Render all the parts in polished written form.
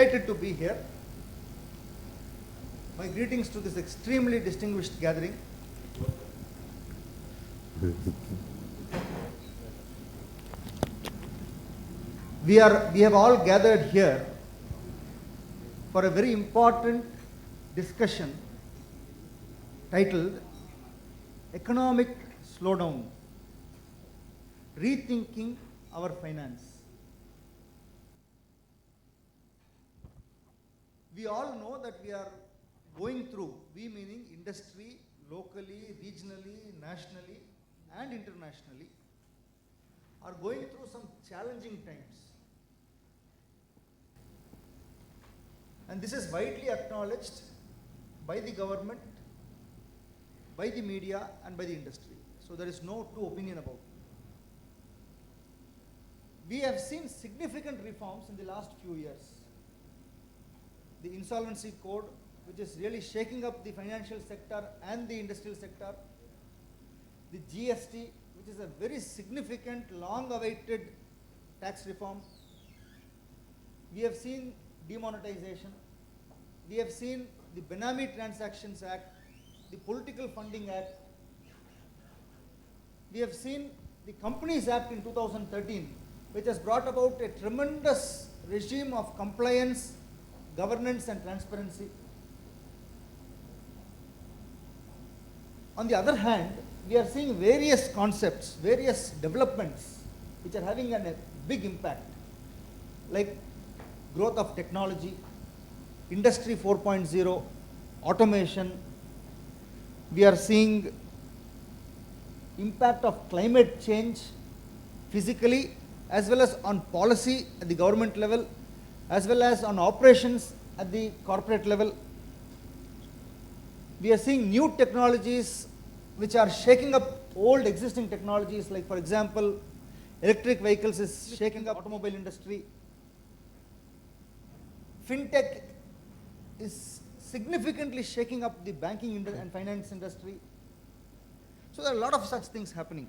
delighted to be here. My greetings to this extremely distinguished gathering. We have all gathered here for a very important discussion titled Economic Slowdown, Rethinking Our Finance. We all know that we are going through, we meaning industry, locally, regionally, nationally and internationally, are going through some challenging times. And this is widely acknowledged by the government, by the media and by the industry. So there is no two opinion about it. We have seen significant reforms in the last few years. The insolvency code, which is really shaking up the financial sector and the industrial sector. The GST, which is a very significant, long-awaited tax reform. We have seen demonetization. We have seen the Benami Transactions Act, the Political Funding Act. We have seen the Companies Act in 2013, which has brought about a tremendous regime of compliance, governance and transparency. On the other hand, we are seeing various concepts, various developments which are having a big impact, like growth of technology, Industry 4.0, automation. We are seeing impact of climate change physically as well as on policy at the government level, as well as on operations at the corporate level. We are seeing new technologies which are shaking up old existing technologies, like for example, electric vehicles is shaking up automobile industry. Fintech is significantly shaking up the banking and finance industry. So there are a lot of such things happening.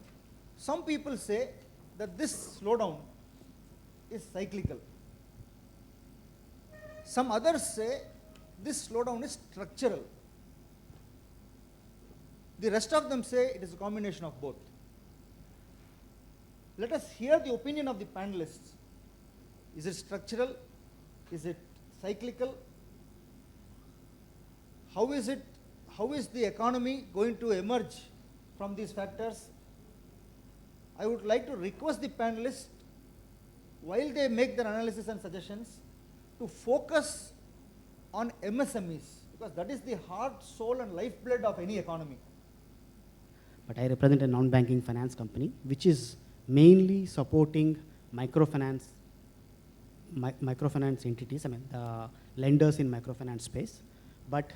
Some people say that this slowdown is cyclical. Some others say this slowdown is structural. The rest of them say it is a combination of both. Let us hear the opinion of the panelists. Is it structural? Is it cyclical? How is the economy going to emerge from these factors? I would like to request the panelists, while they make their analysis and suggestions, to focus on MSMEs, because that is the heart, soul and lifeblood of any economy. But I represent a non-banking finance company, which is mainly supporting microfinance entities, the lenders in microfinance space. But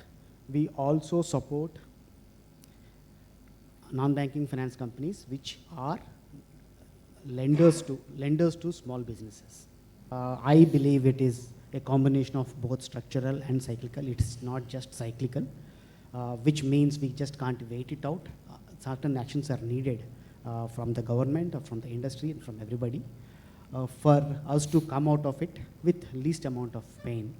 we also support non-banking finance companies, which are lenders to small businesses. I believe it is a combination of both structural and cyclical. It's not just cyclical, which means we just can't wait it out. Certain actions are needed from the government or from the industry and from everybody for us to come out of it with least amount of pain.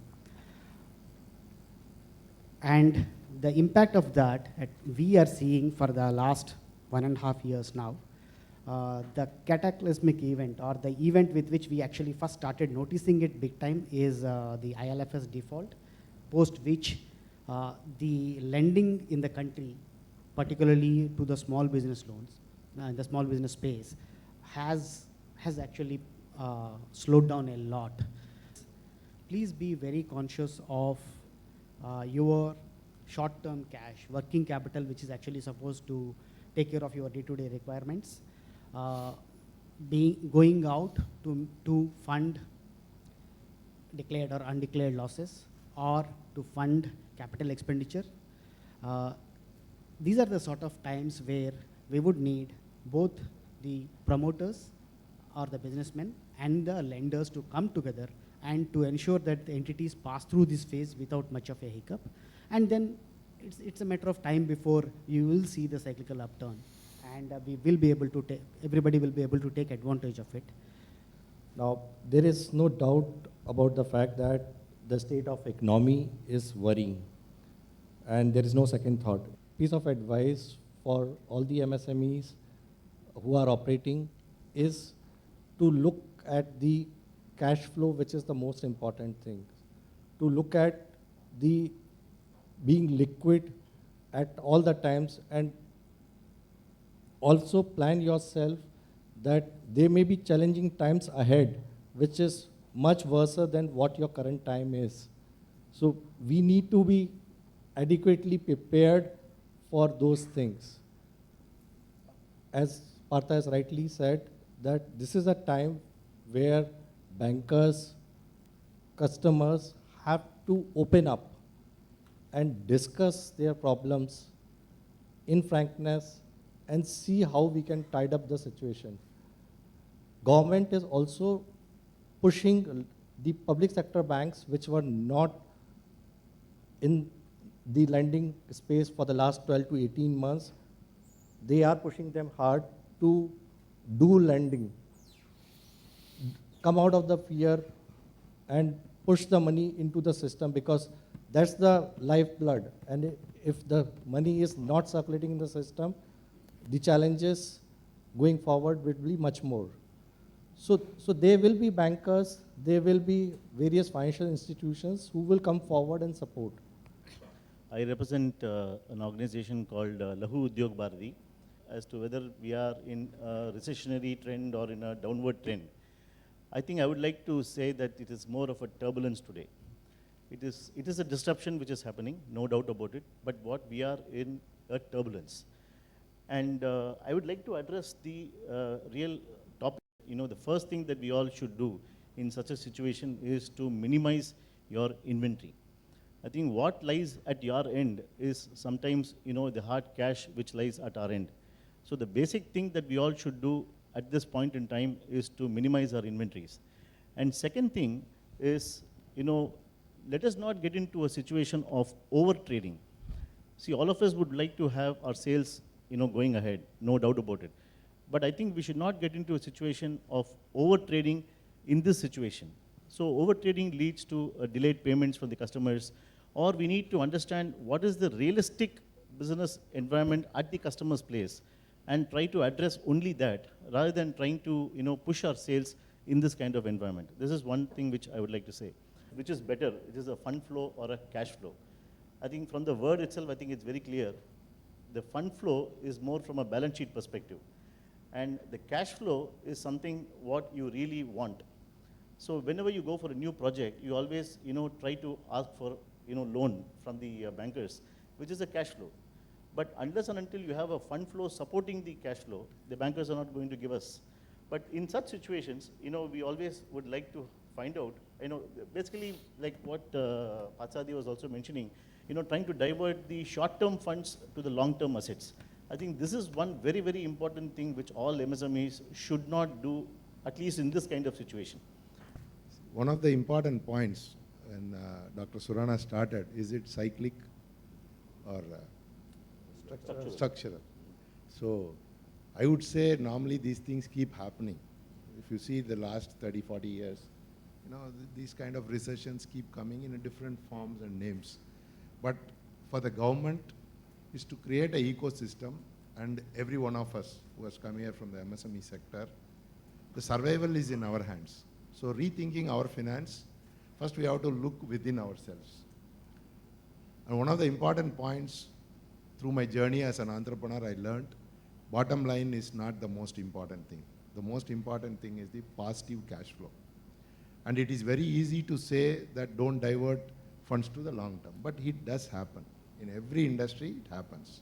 And the impact of that we are seeing for the last 1.5 years now. The cataclysmic event, or the event with which we actually first started noticing it big time, is the IL&FS default, post which the lending in the country, particularly to the small business loans, the small business space, has actually slowed down a lot. Please be very conscious of your short-term cash, working capital, which is actually supposed to take care of your day-to-day requirements, going out to fund declared or undeclared losses, or to fund capital expenditure. These are the sort of times where we would need both the promoters or the businessmen and the lenders to come together and to ensure that the entities pass through this phase without much of a hiccup. And then it's a matter of time before you will see the cyclical upturn, and we will be able to everybody will be able to take advantage of it. Now, there is no doubt about the fact that the state of economy is worrying, and there is no second thought. Piece of advice for all the MSMEs who are operating is to look at the cash flow, which is the most important thing. To look at the being liquid at all the times, and also plan yourself that there may be challenging times ahead, which is much worse than what your current time is. So we need to be adequately prepared for those things. As Partha has rightly said, that this is a time where bankers, customers have to open up and discuss their problems in frankness and see how we can tide up the situation. Government is also pushing the public sector banks, which were not in the lending space for the last 12 to 18 months. They are pushing them hard to do lending, come out of the fear and push the money into the system, because that's the lifeblood. And if the money is not circulating in the system, the challenges going forward will be much more. So there will be bankers, there will be various financial institutions who will come forward and support. I represent an organization called Lahu Udyog Bharati. As to whether we are in a recessionary trend or in a downward trend, I think I would like to say that it is more of a turbulence today. It is a disruption which is happening, no doubt about it, but what we are in a turbulence. And I would like to address the real topic. You know, the first thing that we all should do in such a situation is to minimize your inventory. I think what lies at your end is sometimes, you know, the hard cash which lies at our end. So the basic thing that we all should do at this point in time is to minimize our inventories. And second thing is, you know, let us not get into a situation of over trading. See, all of us would like to have our sales, you know, going ahead, no doubt about it. But I think we should not get into a situation of over trading in this situation. So over trading leads to delayed payments from the customers, or we need to understand what is the realistic business environment at the customer's place and try to address only that rather than trying to, you know, push our sales in this kind of environment. This is one thing which I would like to say. Which is better? It is a fund flow or a cash flow? I think from the word itself, I think it's very clear. The fund flow is more from a balance sheet perspective. And the cash flow is something what you really want. So whenever you go for a new project, you always, you know, try to ask for, you know, loan from the bankers, which is a cash flow. But unless and until you have a fund flow supporting the cash flow, the bankers are not going to give us. But in such situations, you know, we always would like to find out, you know, basically like what Patsadi was also mentioning, you know, trying to divert the short-term funds to the long-term assets. I think this is one very, very important thing which all MSMEs should not do, at least in this kind of situation. One of the important points when Dr. Surana started, is it cyclic or structural? So I would say normally these things keep happening. If you see the last 30, 40 years, you know, these kind of recessions keep coming in different forms and names. But for the government is to create an ecosystem, and every one of us who has come here from the MSME sector, the survival is in our hands. So rethinking our finance, first we have to look within ourselves. And one of the important points through my journey as an entrepreneur, I learned bottom line is not the most important thing. The most important thing is the positive cash flow. And it is very easy to say that don't divert funds to the long term, but it does happen. In every industry, it happens.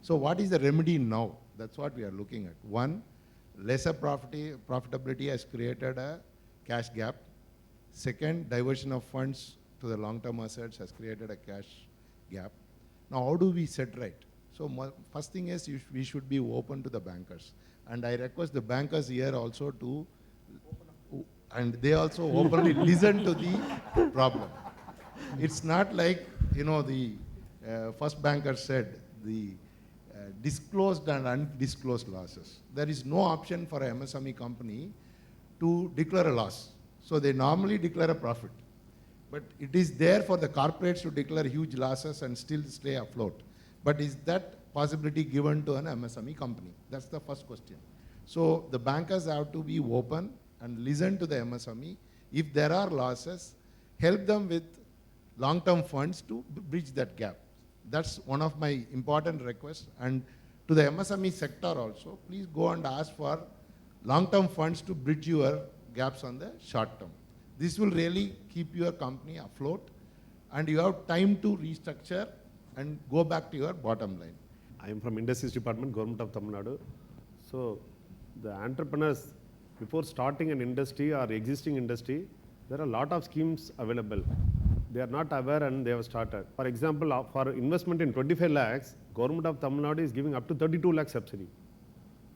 So what is the remedy now? That's what we are looking at. One, lesser profitability has created a cash gap. Second, diversion of funds to the long-term assets has created a cash gap. Now, how do we set right? So first thing is we should be open to the bankers. And I request the bankers here also to, and they also openly listen to the problem. It's not like, you know, the first banker said, the disclosed and undisclosed losses. There is no option for a MSME company to declare a loss. So they normally declare a profit. But it is there for the corporates to declare huge losses and still stay afloat. But is that possibility given to an MSME company? That's the first question. So the bankers have to be open and listen to the MSME. If there are losses, help them with long-term funds to bridge that gap. That's one of my important requests. And to the MSME sector also, please go and ask for long-term funds to bridge your gaps on the short term. This will really keep your company afloat, and you have time to restructure and go back to your bottom line. I am from Industries Department, Government of Tamil Nadu. So the entrepreneurs, before starting an industry or existing industry, there are a lot of schemes available. They are not aware and they have started. For example, for investment in 25 lakhs, Government of Tamil Nadu is giving up to 32 lakh subsidy.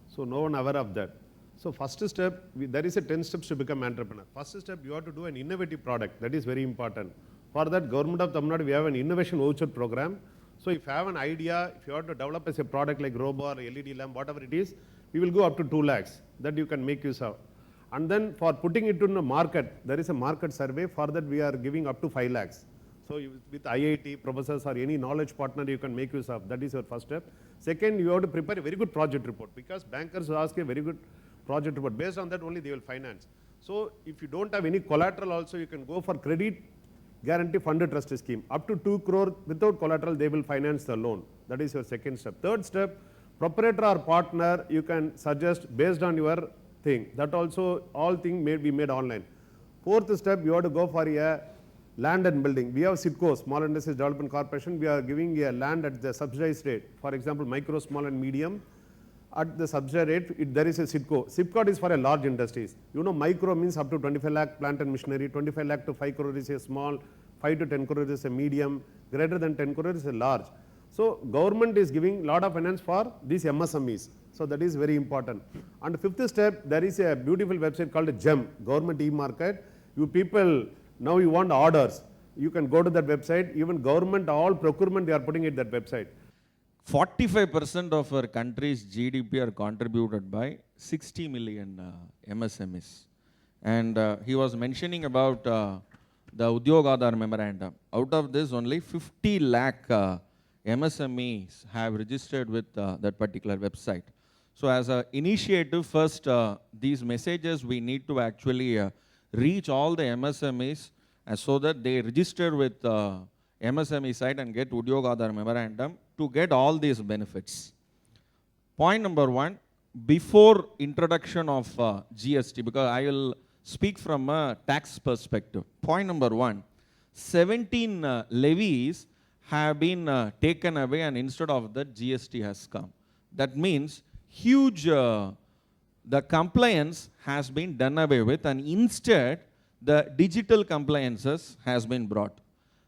So no one aware of that. So first step, there is a 10 steps to become entrepreneur. First step, you have to do an innovative product. That is very important. For that, Government of Tamil Nadu, we have an innovation voucher program. So if you have an idea, if you have to develop as a product like robo or LED lamp, whatever it is, we will go up to 2 lakhs that you can make use of. And then for putting it in the market, there is a market survey. For that, we are giving up to 5 lakhs. So with IIT, professors or any knowledge partner, you can make use of. That is your first step. Second, you have to prepare a very good project report, because bankers ask a very good project report. Based on that only they will finance. So if you don't have any collateral also, you can go for credit guarantee funded trust scheme. Up to 2 crore without collateral, they will finance the loan. That is your second step. Third step, proprietor or partner, you can suggest based on your thing. That also, all things may be made online. Fourth step, you have to go for a land and building. We have SIDCO, Small Industries Development Corporation. We are giving a land at the subsidized rate. For example, micro, small and medium. At the subsidized rate, there is a SIDCO. SIPCOT is for a large industries. You know, micro means up to 25 lakh plant and machinery, 25 lakh to 5 crore is a small, 5 to 10 crore is a medium, greater than 10 crore is a large. So government is giving lot of finance for these MSMEs. So that is very important. And fifth step, there is a beautiful website called GEM, Government E-Market. You people, now you want orders. You can go to that website. Even government, all procurement, they are putting it that website. 45% of our country's GDP are contributed by 60 million MSMEs. And he was mentioning about the Udyog Aadhar memorandum. Out of this, only 50 lakh MSMEs have registered with that particular website. So as an initiative, first, these messages we need to actually reach all the MSMEs so that they register with MSME site and get Udyog Aadhar memorandum to get all these benefits. Point number 1, before introduction of GST, because I will speak from a tax perspective. Point number 1, 17 levies have been taken away, and instead of that GST has come. That means huge, the compliance has been done away with, and instead the digital compliances has been brought.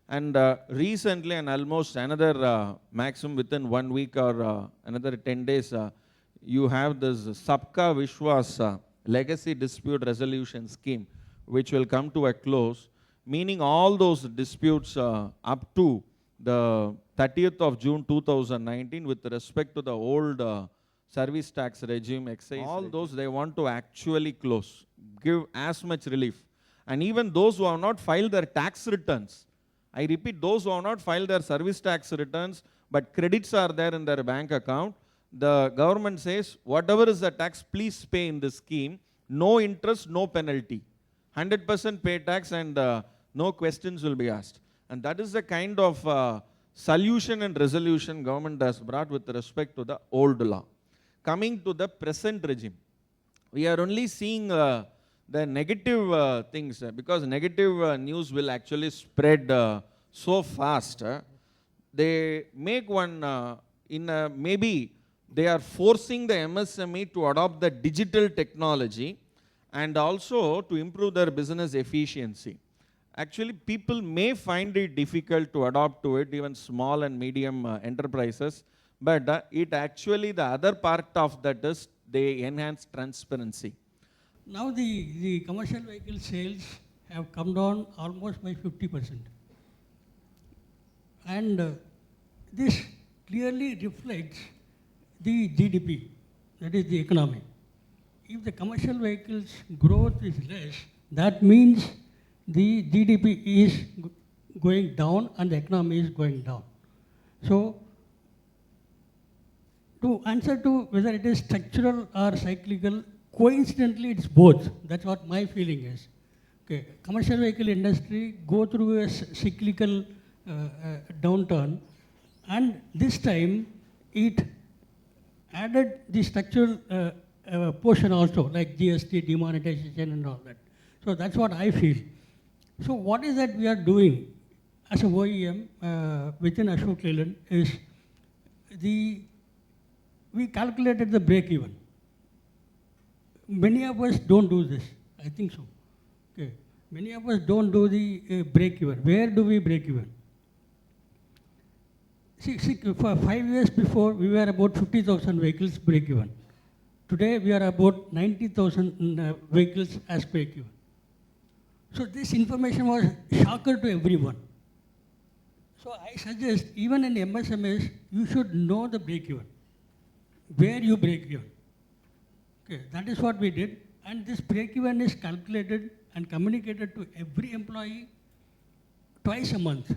And recently, and almost another maximum within 1 week or another 10 days, you have this Sabka Vishwas legacy dispute resolution scheme, which will come to a close, meaning all those disputes up to the 30th of June 2019 with respect to the old service tax regime, excise, all those they want to actually close, give as much relief. And even those who have not filed their tax returns, I repeat, those who have not filed their service tax returns, but credits are there in their bank account, the government says, whatever is the tax, please pay in this scheme, no interest, no penalty. 100% pay tax and no questions will be asked. And that is the kind of solution and resolution government has brought with respect to the old law. Coming to the present regime, we are only seeing the negative things, because negative news will actually spread so fast. They make one, maybe they are forcing the MSME to adopt the digital technology and also to improve their business efficiency. Actually, people may find it difficult to adopt to it, even small and medium enterprises, but it actually, the other part of that is they enhance transparency. Now the commercial vehicle sales have come down almost by 50%. And this clearly reflects the GDP, that is the economy. If the commercial vehicles growth is less, that means the GDP is going down and the economy is going down. So, to answer to whether it is structural or cyclical, coincidentally it's both. That's what my feeling is. Okay, commercial vehicle industry go through a cyclical downturn, and this time it added the structural portion also, like GST, demonetization and all that. So that's what I feel. So what is that we are doing as a OEM within Ashok Leyland is we calculated the break even. Many of us don't do this. I think so. Okay. Many of us don't do the break even. Where do we break even? See, for 5 years before, we were about 50,000 vehicles break even. Today, we are about 90,000 vehicles as break even. So this information was shocker to everyone. So I suggest, even in MSMEs, you should know the break even, where you break even. Okay, that is what we did. And this break even is calculated and communicated to every employee twice a month.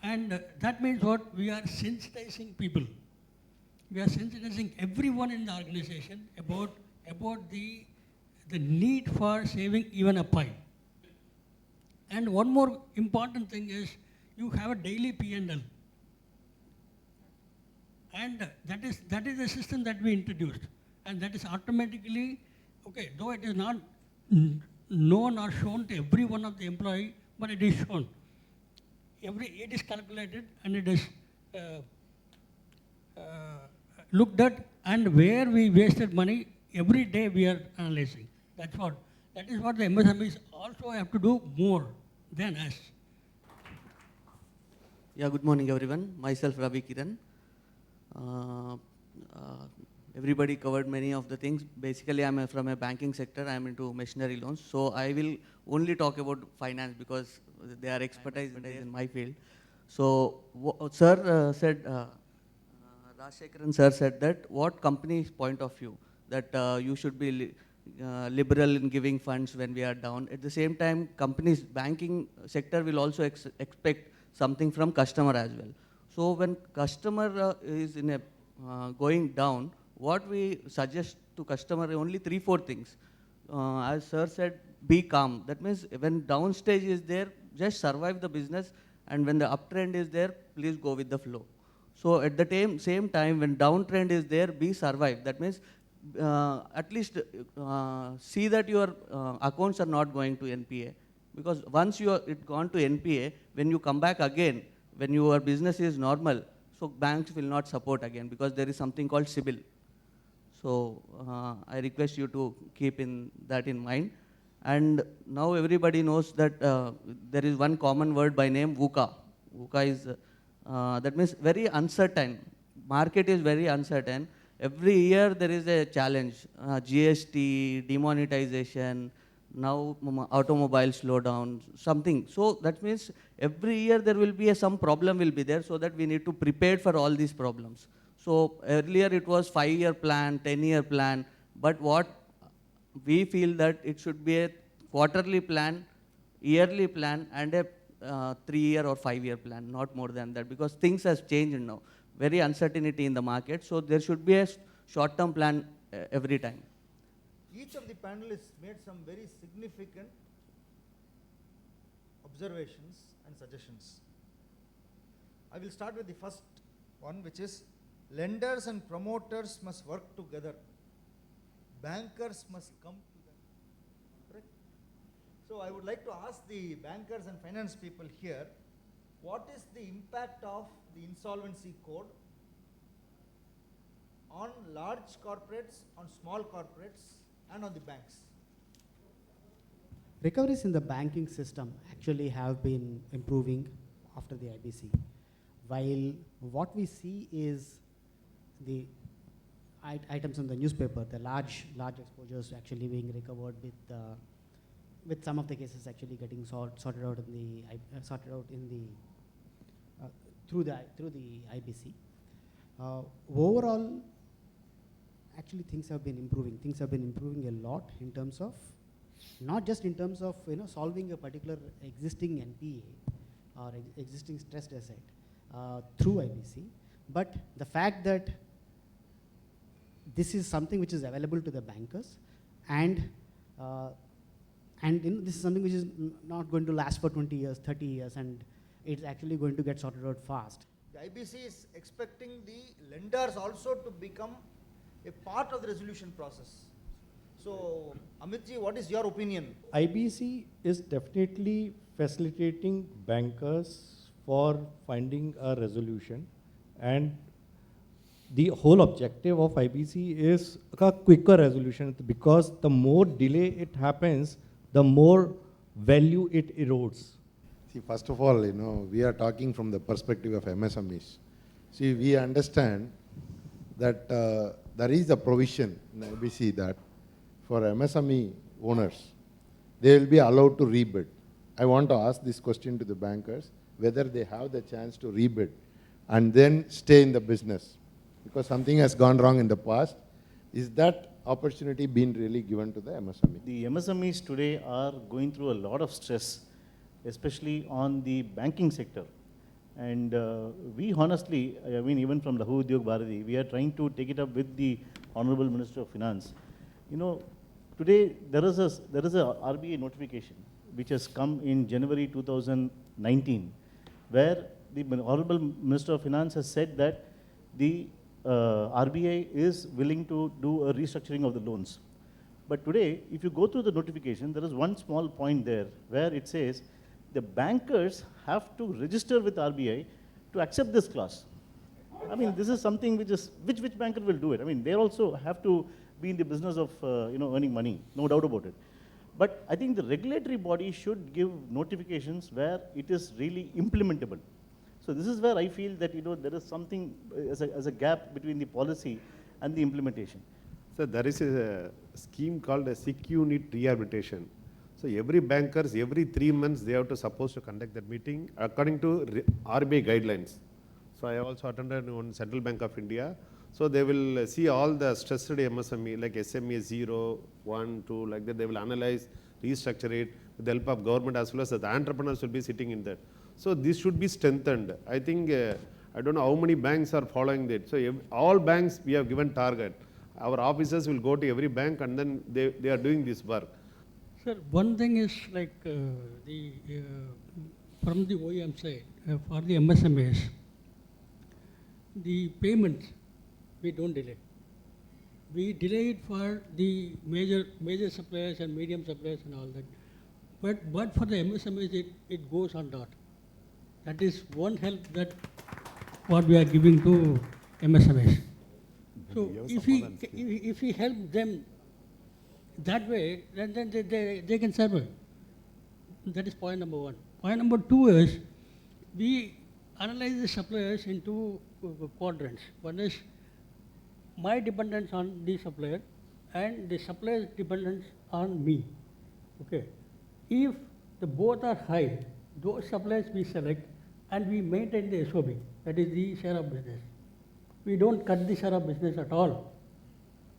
And that means what? We are sensitizing people. We are sensitizing everyone in the organization about the need for saving even a pie. And one more important thing is you have a daily P&L. And that is the system that we introduced. And that is automatically, okay, though it is not known or shown to every one of the employee, but it is shown. It is calculated and it is looked at, and where we wasted money, every day we are analyzing. That is what the MSMEs also have to do more than us. Yeah, good morning everyone. Myself Ravi Kiran. Everybody covered many of the things. Basically, I'm from a banking sector. I'm into machinery loans. So I will only talk about finance because they are expertise in my field. So sir said, Rajshekaran sir said that what company's point of view, that you should be liberal in giving funds when we are down. At the same time, companies, banking sector will also expect something from customer as well. So when customer is in a going down, what we suggest to customer only 3-4 things. As sir said, be calm. That means when down stage is there, just survive the business, and when the uptrend is there, please go with the flow. So at the same time, when downtrend is there, be survive. That means at least see that your accounts are not going to NPA. Because once it gone to NPA, when you come back again, when your business is normal, so banks will not support again because there is something called CIBIL. So I request you to keep that in mind. And now everybody knows that there is one common word by name VUCA. VUCA is, that means very uncertain. Market is very uncertain. Every year there is a challenge. GST, demonetization, now automobile slowdown, something. So that means every year there will be some problem will be there, so that we need to prepare for all these problems. So earlier it was 5-year plan, 10-year plan, but what we feel that it should be a quarterly plan, yearly plan, and a 3-year or 5-year plan, not more than that, because things has changed now. Very uncertainty in the market, so there should be a short-term plan every time. Each of the panelists made some very significant observations and suggestions. I will start with the first one, which is lenders and promoters must work together. Bankers must come together. Correct? So I would like to ask the bankers and finance people here, what is the impact of the insolvency code on large corporates, on small corporates, and on the banks? Recoveries in the banking system actually have been improving after the IBC. While what we see is the items in the newspaper, the large exposures actually being recovered with some of the cases actually getting sorted out in the through the IBC. Overall, actually things have been improving. Things have been improving a lot in terms of not just in terms of solving a particular existing NPA or existing stressed asset through IBC, but the fact that this is something which is available to the bankers, and this is something which is not going to last for 20 years, 30 years, and it's actually going to get sorted out fast. The IBC is expecting the lenders also to become a part of the resolution process. So, Amitji, what is your opinion? IBC is definitely facilitating bankers for finding a resolution, and the whole objective of IBC is a quicker resolution, because the more delay it happens, the more value it erodes. See, first of all, we are talking from the perspective of MSMEs. See, we understand that there is a provision in IBC that for MSME owners, they will be allowed to rebid. I want to ask this question to the bankers, whether they have the chance to rebid and then stay in the business, because something has gone wrong in the past. Is that opportunity been really given to the MSME? The MSMEs today are going through a lot of stress, especially on the banking sector. And we honestly, I mean, even from Lahu Udyog Bharati, we are trying to take it up with the Honorable Minister of Finance. Today there is a RBI notification which has come in January 2019, where the Honorable Minister of Finance has said that the RBI is willing to do a restructuring of the loans. But today, if you go through the notification, there is one small point there where it says the bankers have to register with RBI to accept this clause. I mean, this is something which banker will do it? I mean, they also have to be in the business of earning money, no doubt about it. But I think the regulatory body should give notifications where it is really implementable. So this is where I feel that there is something as a gap between the policy and the implementation. So there is a scheme called a sick unit rehabilitation. So every bankers, every 3 months, they have to supposed to conduct that meeting according to RBI guidelines. So I also attended one Central Bank of India. So they will see all the stressed MSME like SMA 0, 1, 2, like that. They will analyze, restructure it with the help of government, as well as the entrepreneurs will be sitting in that. So this should be strengthened. I think, I don't know how many banks are following that. So all banks, we have given target. Our officers will go to every bank, and then they are doing this work. Sir, one thing is like from the OEM side, for the MSMEs, the payments, we don't delay. We delay it for the major suppliers and medium suppliers and all that. But for the MSMEs, it goes on dot. That is one help that what we are giving to MSMEs. So if we help them that way, then they can survive. That is point number one. Point number two is, we analyze the suppliers into quadrants. One is my dependence on the supplier and the supplier's dependence on me. Okay. If the both are high, those suppliers we select and we maintain the SOB, that is the share of business. We don't cut the share of business at all.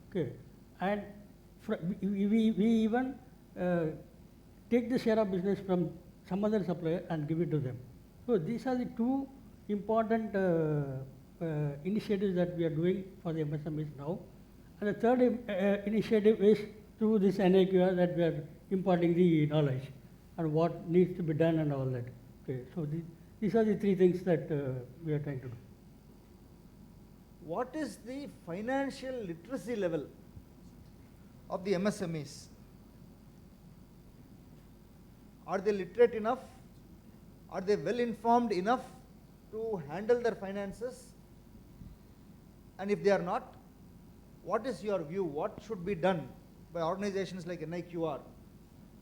Okay. And we even take the share of business from some other supplier and give it to them. So these are the two important initiatives that we are doing for the MSMEs now. And the third initiative is through this NAQR that we are imparting the knowledge and what needs to be done and all that. Okay, so these are the three things that we are trying to do. What is the financial literacy level of the MSMEs? Are they literate enough? Are they well informed enough to handle their finances? And if they are not, what is your view? What should be done by organizations like NIQR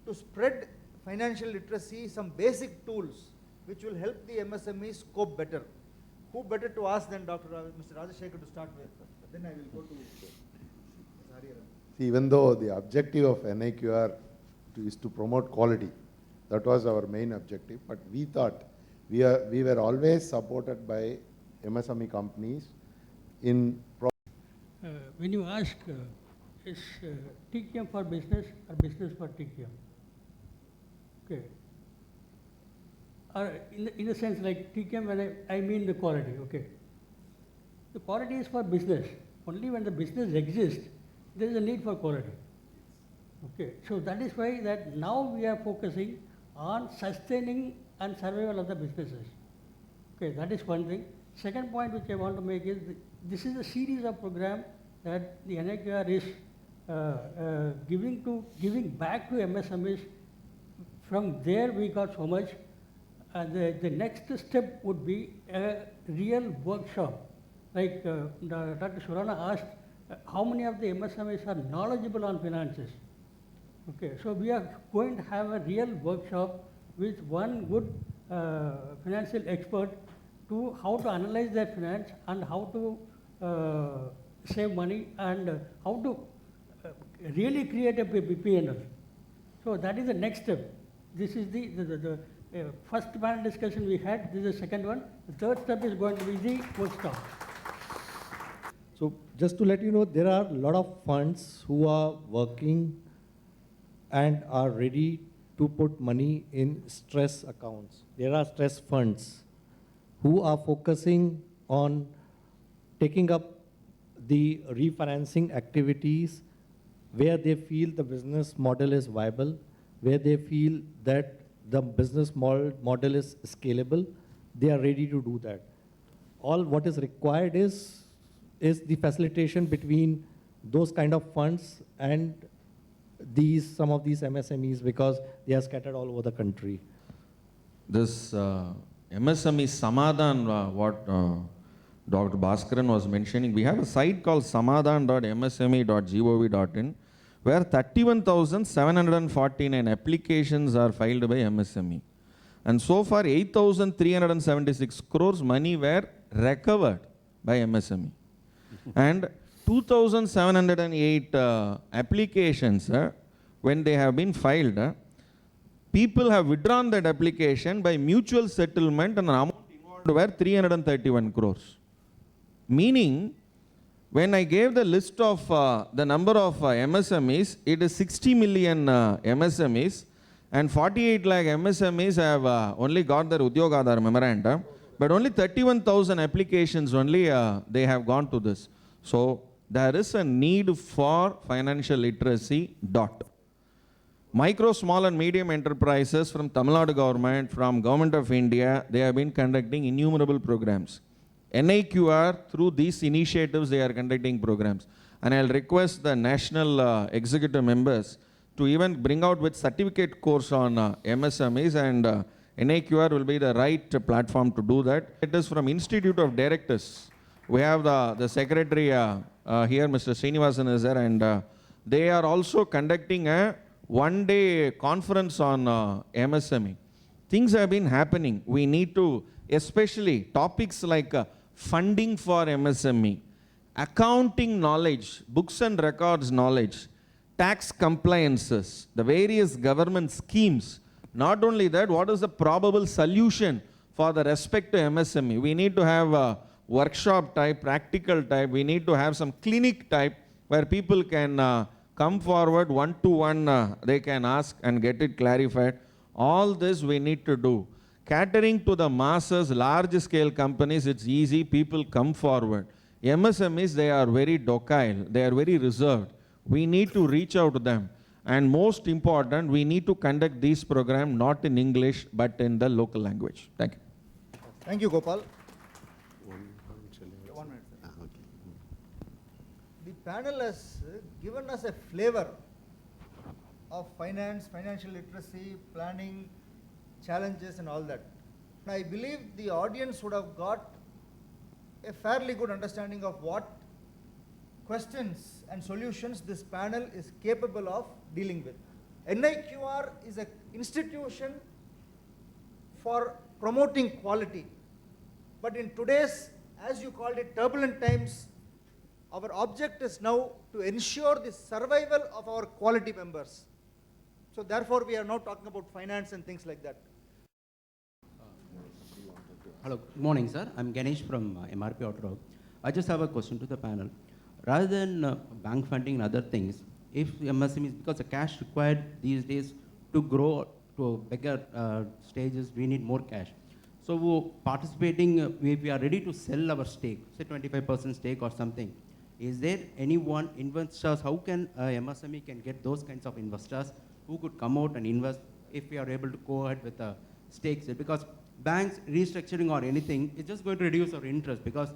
to spread financial literacy, some basic tools which will help the MSMEs cope better? Who better to ask than Mr. Rajashekhar to start with? Then I will go to Mr. Hariharan. See, even though the objective of NIQR is to promote quality, that was our main objective, but we thought we were always supported by MSME companies in when you ask is TQM for business or business for TQM? Okay. Or in the sense like TQM, when I mean the quality, okay. The quality is for business. Only when the business exists, there is a need for quality. Okay, so that is why that now we are focusing on sustaining and survival of the businesses. Okay, that is one thing. Second point which I want to make is this is a series of program that the NIQR is giving back to MSMEs. From there we got so much. The next step would be a real workshop. Like Dr. Surana asked, how many of the MSMEs are knowledgeable on finances? Okay, so we are going to have a real workshop with one good financial expert to how to analyze their finance and how to save money and how to really create a P&L. So that is the next step. This is the first panel discussion we had. This is the second one. The third step is going to be the workshop. So just to let you know, there are a lot of funds who are working and are ready to put money in stress accounts. There are stress funds who are focusing on taking up the refinancing activities where they feel the business model is viable, where they feel that the business model is scalable. They are ready to do that. All what is required is the facilitation between those kind of funds and some of these MSMEs, because they are scattered all over the country. This MSME Samadhan, what Dr. Bhaskaran was mentioning, we have a site called samadhan.msme.gov.in where 31,749 applications are filed by MSME. And so far 8,376 crores money were recovered by MSME. And 2,708 applications, when they have been filed, people have withdrawn that application by mutual settlement and an amount involved were 331 crores. Meaning, when I gave the list of the number of MSMEs, it is 60 million MSMEs and 48 lakh MSMEs have only got their Udyog Aadhar memorandum, but only 31,000 applications only they have gone to this. So, there is a need for financial literacy. Micro, small and medium enterprises from Tamil Nadu government, from Government of India, they have been conducting innumerable programs. NIQR, through these initiatives, they are conducting programs. And I'll request the national executive members to even bring out with certificate course on MSMEs, and NIQR will be the right platform to do that. It is from Institute of Directors. We have the secretary here, Mr. Srinivasan is there, and they are also conducting a one-day conference on MSME. Things have been happening. We need to, especially topics like funding for MSME, accounting knowledge, books and records knowledge, tax compliances, the various government schemes. Not only that, what is the probable solution for the respect to MSME? We need to have a workshop type, practical type. We need to have some clinic type where people can come forward one-to-one, they can ask and get it clarified. All this we need to do. Catering to the masses, large-scale companies, it's easy, people come forward. MSMEs, they are very docile, they are very reserved. We need to reach out to them. And most important, we need to conduct these programs not in English, but in the local language. Thank you. Thank you, Gopal. 1 minute. The panel has given us a flavor of finance, financial literacy, planning, challenges and all that. I believe the audience would have got a fairly good understanding of what questions and solutions this panel is capable of dealing with. NIQR is an institution for promoting quality. But in today's, as you called it, turbulent times, our object is now to ensure the survival of our quality members. So therefore, we are now talking about finance and things like that. Hello, good morning, sir. I'm Ganesh from MRP Auto. I just have a question to the panel. rather than bank funding and other things, if MSMEs, because the cash required these days to grow to a bigger stages, we need more cash. So participating, if we are ready to sell our stake, say 25% stake or something, is there anyone, investors, how can MSME can get those kinds of investors who could come out and invest if we are able to go ahead with the stakes? Because banks restructuring or anything is just going to reduce our interest, because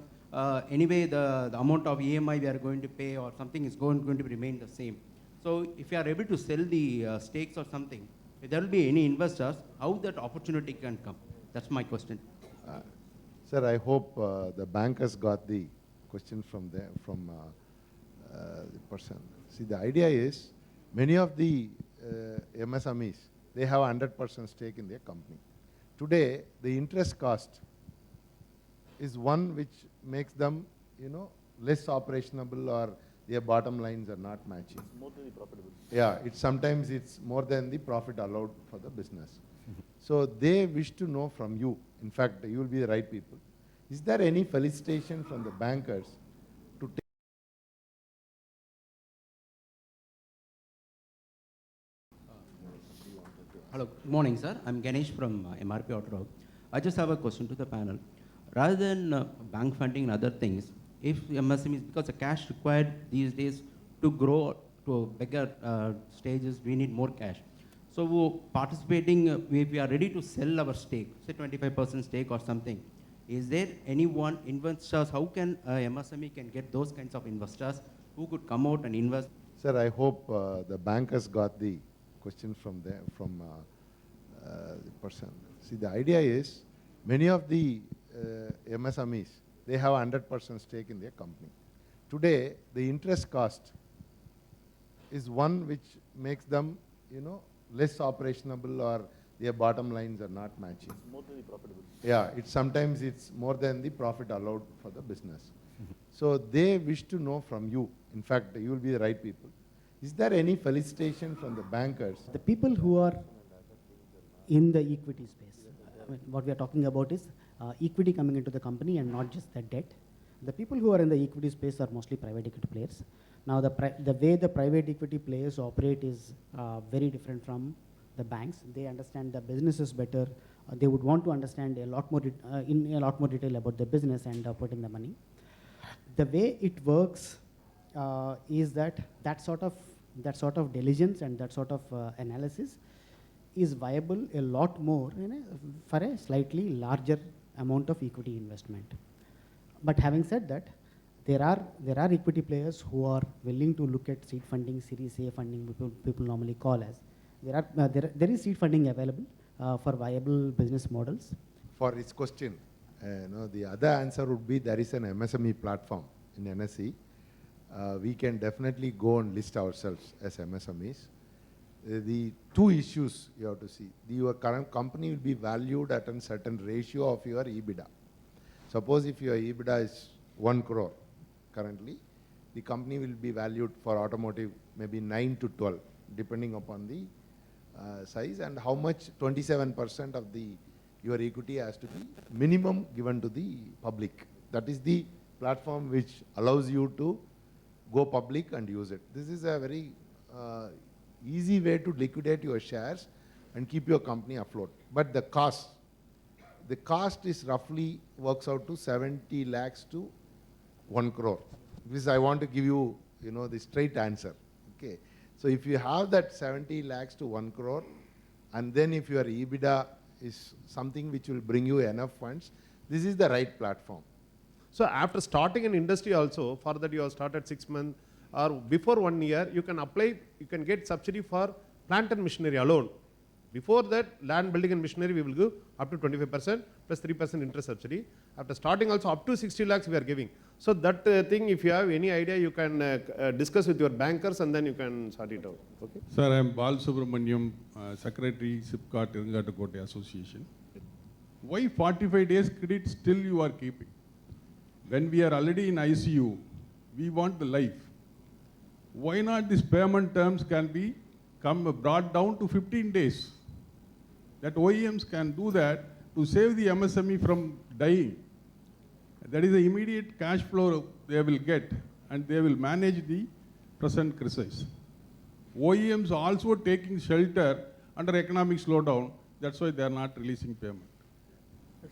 anyway the amount of EMI we are going to pay or something is going to remain the same. So if you are able to sell the stakes or something, if there will be any investors, how that opportunity can come? That's my question. Sir, I hope the bankers got the question from the person. See, the idea is many of the MSMEs, they have 100% stake in their company. Today, the interest cost is one which makes them, less operationable, or their bottom lines are not matching. It's more than the profitable. Yeah, sometimes it's more than the profit allowed for the business. So they wish to know from you, in fact, you will be the right people. Is there any felicitation from the bankers to take? Hello, good morning, sir. I'm Ganesh from MRP Auto. I just have a question to the panel. Rather than bank funding and other things, if MSMEs, because the cash required these days to grow to a bigger stages, we need more cash. So participating, if we are ready to sell our stake, say 25% stake or something, is there anyone, investors, how can MSME can get those kinds of investors who could come out and invest? Sir, I hope the bankers got the question from the person. See, the idea is many of the MSMEs, they have 100% stake in their company. Today, the interest cost is one which makes them, less operationable, or their bottom lines are not matching. It's more than the profitable. Yeah, sometimes it's more than the profit allowed for the business. So they wish to know from you, in fact, you will be the right people. Is there any felicitation from the bankers? The people who are in the equity space, what we are talking about is equity coming into the company and not just the debt. The people who are in the equity space are mostly private equity players. Now, the way the private equity players operate is very different from the banks. They understand the businesses better. They would want to understand a lot more in a lot more detail about the business and put in the money. The way it works is that sort of diligence and that sort of analysis is viable a lot more for a slightly larger amount of equity investment. But having said that, there are equity players who are willing to look at seed funding, Series A funding, people normally call as. There is seed funding available for viable business models. For his question, the other answer would be there is an MSME platform in NSE. We can definitely go and list ourselves as MSMEs. The two issues you have to see. Your current company will be valued at a certain ratio of your EBITDA. Suppose if your EBITDA is 1 crore currently, the company will be valued for automotive maybe 9 to 12, depending upon the size, and how much 27% of your equity has to be minimum given to the public. That is the platform which allows you to go public and use it. This is a very easy way to liquidate your shares and keep your company afloat. But the cost is roughly works out to 70 lakhs to 1 crore. This I want to give you, the straight answer. Okay. So if you have that 70 lakhs to 1 crore, and then if your EBITDA is something which will bring you enough funds, this is the right platform. So after starting an industry also, for that you have started 6 months or before 1 year, you can apply, you can get subsidy for plant and machinery alone. Before that, land, building and machinery we will give up to 25% plus 3% interest subsidy. After starting also up to 60 lakhs we are giving. So that thing, if you have any idea, you can discuss with your bankers and then you can sort it out. Okay? Sir, I am Bal Subramaniam, Secretary, SIPCOT, Irungattakotte Association. Why 45 days credit still you are keeping? When we are already in ICU, we want the life. Why not these payment terms can be brought down to 15 days? That OEMs can do that to save the MSME from dying. That is the immediate cash flow they will get, and they will manage the present crisis. OEMs also taking shelter under economic slowdown. That's why they are not releasing payment.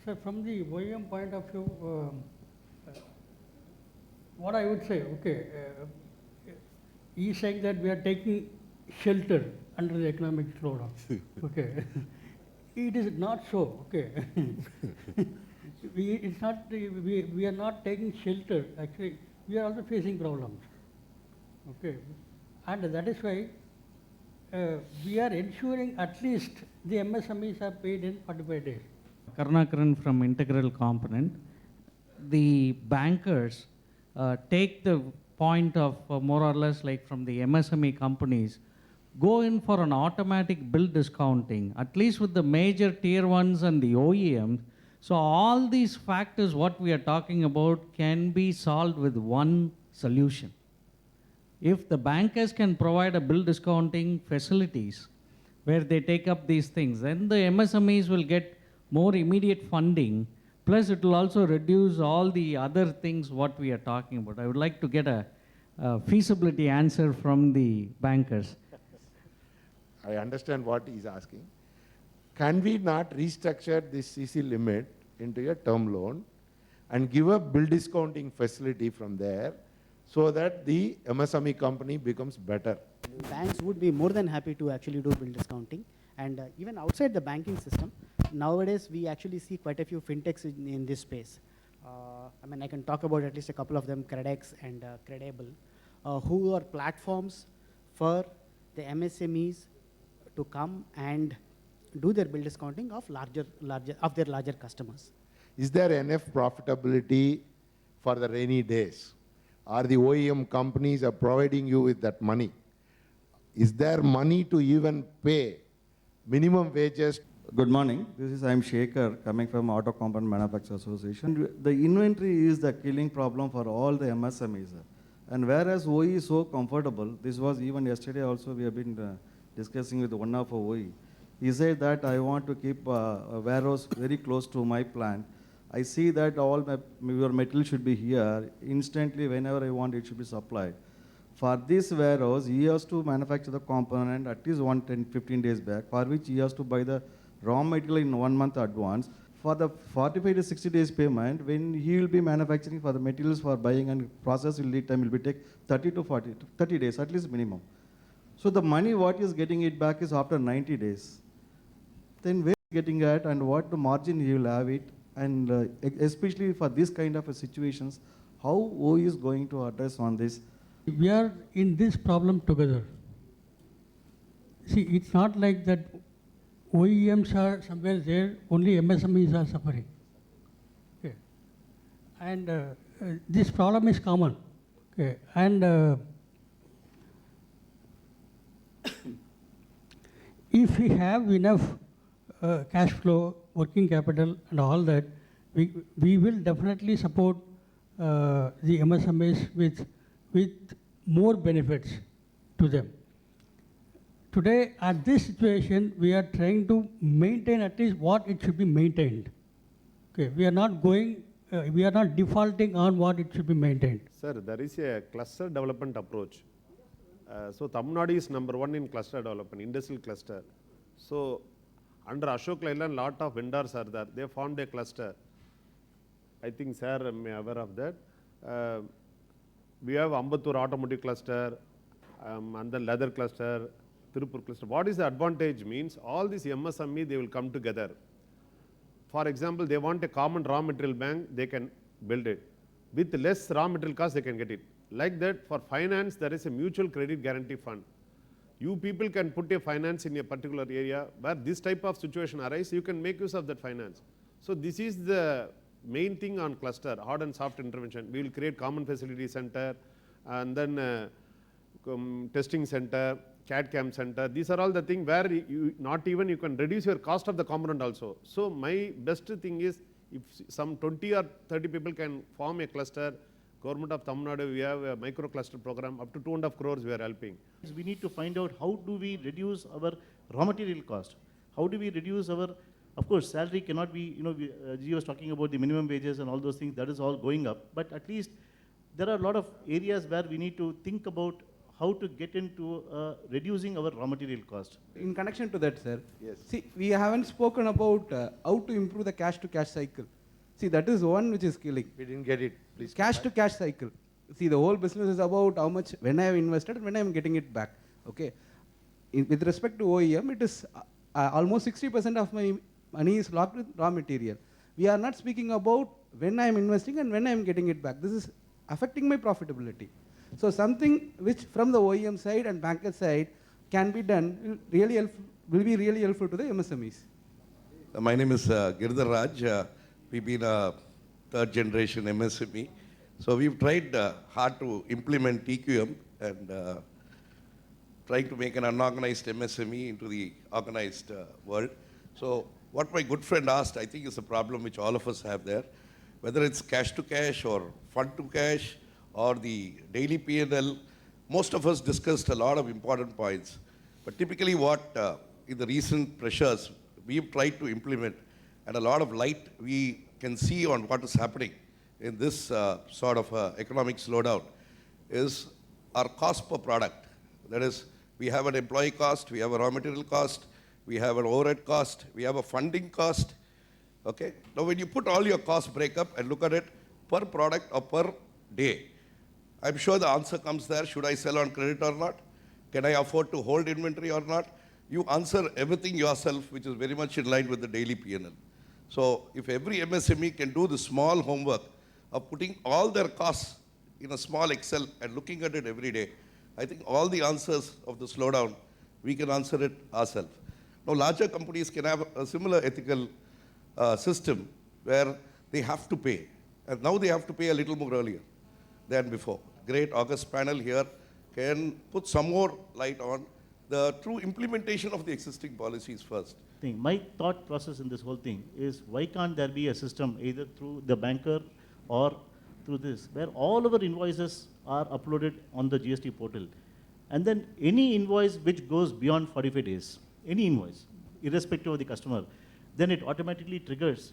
Sir, from the OEM point of view, what I would say, okay, he is saying that we are taking shelter under the economic slowdown. Okay, it is not so. Okay, it's not. We are not taking shelter. Actually, we are also facing problems. Okay, and that is why we are ensuring at least the MSMEs are paid in 45 days. Karnakaran from Integral Component. The bankers take the point of more or less like from the MSME companies, go in for an automatic bill discounting, at least with the major tier ones and the OEMs. So all these factors, what we are talking about, can be solved with one solution. If the bankers can provide a bill discounting facilities where they take up these things, then the MSMEs will get more immediate funding, plus it will also reduce all the other things what we are talking about. I would like to get a feasibility answer from the bankers. I understand what he's asking. Can we not restructure this CC limit into a term loan and give a bill discounting facility from there so that the MSME company becomes better? Banks would be more than happy to actually do bill discounting. And even outside the banking system, nowadays we actually see quite a few fintechs in this space. I mean, I can talk about at least a couple of them, Credex and Credible, who are platforms for the MSMEs to come and do their bill discounting of their larger customers. Is there enough profitability for the rainy days? Are the OEM companies are providing you with that money? Is there money to even pay minimum wages? Good morning. I'm Shekhar coming from Auto Component Manufacturers Association. The inventory is the killing problem for all the MSMEs. And whereas OE is so comfortable, this was even yesterday also we have been discussing with one of our OE. He said that I want to keep a warehouse very close to my plant. I see that all your material should be here. Instantly, whenever I want, it should be supplied. For this warehouse, he has to manufacture the component at least 15 days back, for which he has to buy the raw material in 1 month advance. For the 45 to 60 days payment, when he will be manufacturing for the materials for buying and process lead time will be take 30 to 30 days, at least minimum. So the money what he is getting it back is after 90 days. Then where is he getting at and what the margin he will have it, and especially for this kind of situations, how OE is going to address on this? We are in this problem together. See, it's not like that OEMs are somewhere there, only MSMEs are suffering. Okay. And this problem is common. Okay. And if we have enough cash flow, working capital and all that, we will definitely support the MSMEs with more benefits to them. Today, at this situation, we are trying to maintain at least what it should be maintained. Okay, we are not defaulting on what it should be maintained. Sir, there is a cluster development approach. So Tamil Nadu is number 1 in cluster development, industrial cluster. So under Ashok Leyland, lot of vendors are there. They formed a cluster. I think sir may aware of that. We have Ambattur automotive cluster, and then leather cluster, Tirupur cluster. What is the advantage means all these MSME, they will come together. For example, they want a common raw material bank, they can build it. With less raw material cost, they can get it. Like that, for finance, there is a mutual credit guarantee fund. You people can put a finance in a particular area where this type of situation arises, you can make use of that finance. So this is the main thing on cluster, hard and soft intervention. We will create common facility center and then testing center, CAD/CAM center. These are all the things where you can reduce your cost of the component also. So my best thing is if some 20 or 30 people can form a cluster, Government of Tamil Nadu, we have a micro cluster program, up to 2.5 crores we are helping. We need to find out how do we reduce our raw material cost? How do we reduce our, of course, salary cannot be, G was talking about the minimum wages and all those things, that is all going up. But at least there are a lot of areas where we need to think about how to get into reducing our raw material cost. In connection to that, sir, Yes. see, we haven't spoken about how to improve the cash-to-cash cycle. See, that is one which is killing. We didn't get it. Please. Cash-to-cash cycle. See, the whole business is about how much, when I have invested and when I am getting it back. Okay. With respect to OEM, it is almost 60% of my money is locked with raw material. We are not speaking about when I am investing and when I am getting it back. This is affecting my profitability. So something which from the OEM side and banker side can be done will be really helpful to the MSMEs. My name is Girdhar Raj. We've been a third generation MSME. So we've tried hard to implement TQM and trying to make an unorganized MSME into the organized world. So what my good friend asked, I think is a problem which all of us have there. Whether it's cash to cash or fund to cash or the daily P&L, most of us discussed a lot of important points. But typically what in the recent pressures we've tried to implement, and a lot of light we can see on what is happening in this sort of economic slowdown, is our cost per product. That is, we have an employee cost, we have a raw material cost, we have an overhead cost, we have a funding cost. Okay? Now when you put all your cost breakup and look at it per product or per day, I'm sure the answer comes there. Should I sell on credit or not? Can I afford to hold inventory or not? You answer everything yourself, which is very much in line with the daily P&L. So if every MSME can do the small homework of putting all their costs in a small Excel and looking at it every day, I think all the answers of the slowdown, we can answer it ourselves. Now larger companies can have a similar ethical system where they have to pay. And now they have to pay a little more earlier than before. Great August panel here can put some more light on the true implementation of the existing policies first. My thought process in this whole thing is, why can't there be a system either through the banker or through this, where all our invoices are uploaded on the GST portal, and then any invoice which goes beyond 45 days, any invoice, irrespective of the customer, then it automatically triggers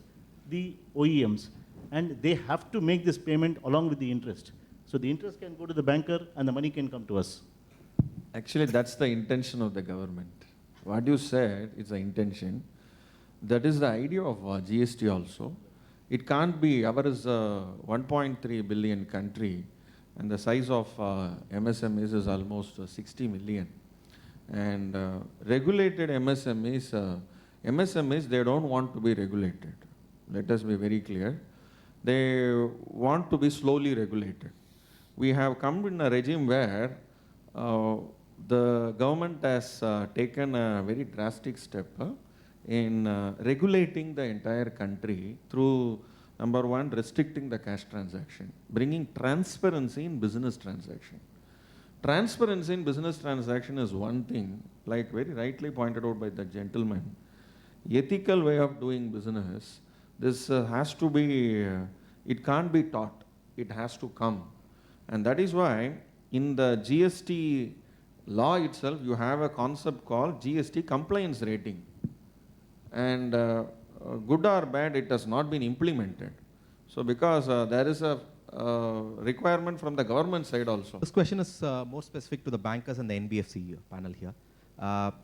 the OEMs, and they have to make this payment along with the interest. So the interest can go to the banker and the money can come to us. Actually, that's the intention of the government. What you said is the intention. That is the idea of GST also. It can't be, our is a 1.3 billion country, and the size of MSMEs is almost 60 million. And regulated MSMEs, they don't want to be regulated. Let us be very clear. They want to be slowly regulated. We have come in a regime where the government has taken a very drastic step in regulating the entire country through, number one, restricting the cash transaction, bringing transparency in business transaction. Transparency in business transaction is one thing, like very rightly pointed out by the gentleman. Ethical way of doing business, this has to be, it can't be taught, it has to come. And that is why in the GST law itself, you have a concept called GST compliance rating. And good or bad, it has not been implemented. So because there is a requirement from the government side also. This question is more specific to the bankers and the NBFC panel here.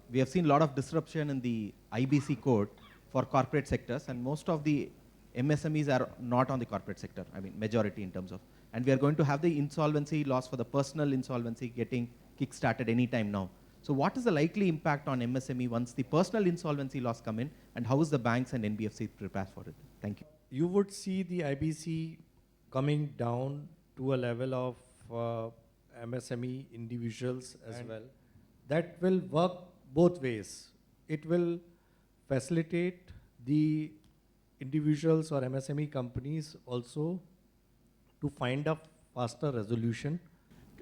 We have seen a lot of disruption in the IBC code for corporate sectors, and most of the MSMEs are not on the corporate sector, I mean majority in terms of. And we are going to have the insolvency laws for the personal insolvency getting kick-started anytime now. So what is the likely impact on MSME once the personal insolvency laws come in, and how is the banks and NBFC prepared for it? Thank you. You would see the IBC coming down to a level of MSME individuals as well. That will work both ways. It will facilitate the individuals or MSME companies also to find a faster resolution.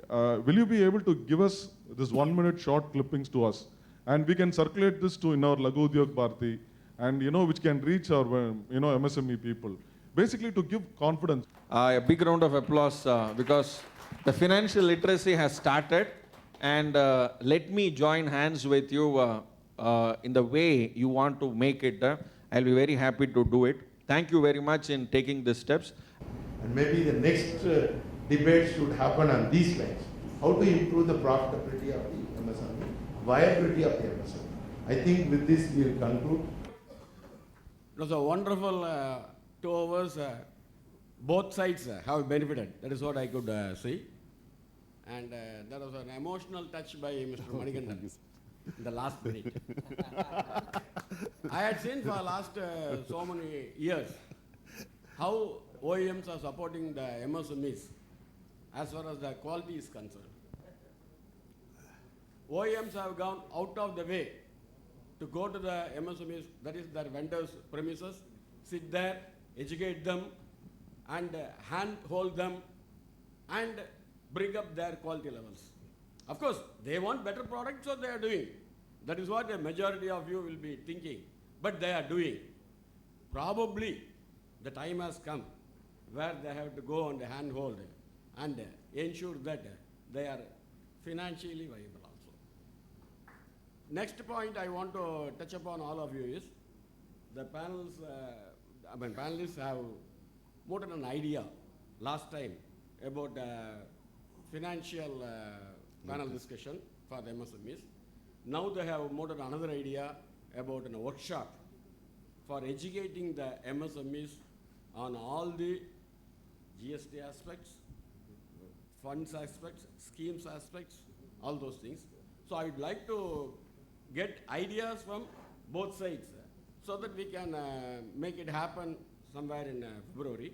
Will you be able to give us this 1 minute short clippings to us, and we can circulate this to in our Laghu Udyog Bharati, and which can reach our MSME people, basically to give confidence. A big round of applause because the financial literacy has started, and let me join hands with you in the way you want to make it. I'll be very happy to do it. Thank you very much in taking these steps. And maybe the next debate should happen on these lines. How to improve the profitability of the MSME, viability of the MSME. I think with this we will conclude. It was a wonderful 2 hours. Both sides have benefited. That is what I could see. And there was an emotional touch by Mr. Manikandan in the last minute. I had seen for the last so many years how OEMs are supporting the MSMEs as far as the quality is concerned. OEMs have gone out of the way to go to the MSMEs, that is their vendors' premises, sit there, educate them, and handhold them, and bring up their quality levels. Of course, they want better products, so they are doing. That is what a majority of you will be thinking. But they are doing. Probably the time has come where they have to go and handhold and ensure that they are financially viable also. Next point I want to touch upon all of you is the panelists have put an idea last time about financial panel discussion for the MSMEs. Now they have moved on another idea about a workshop for educating the MSMEs on all the GST aspects, funds aspects, schemes aspects, all those things. So I would like to get ideas from both sides so that we can make it happen somewhere in February.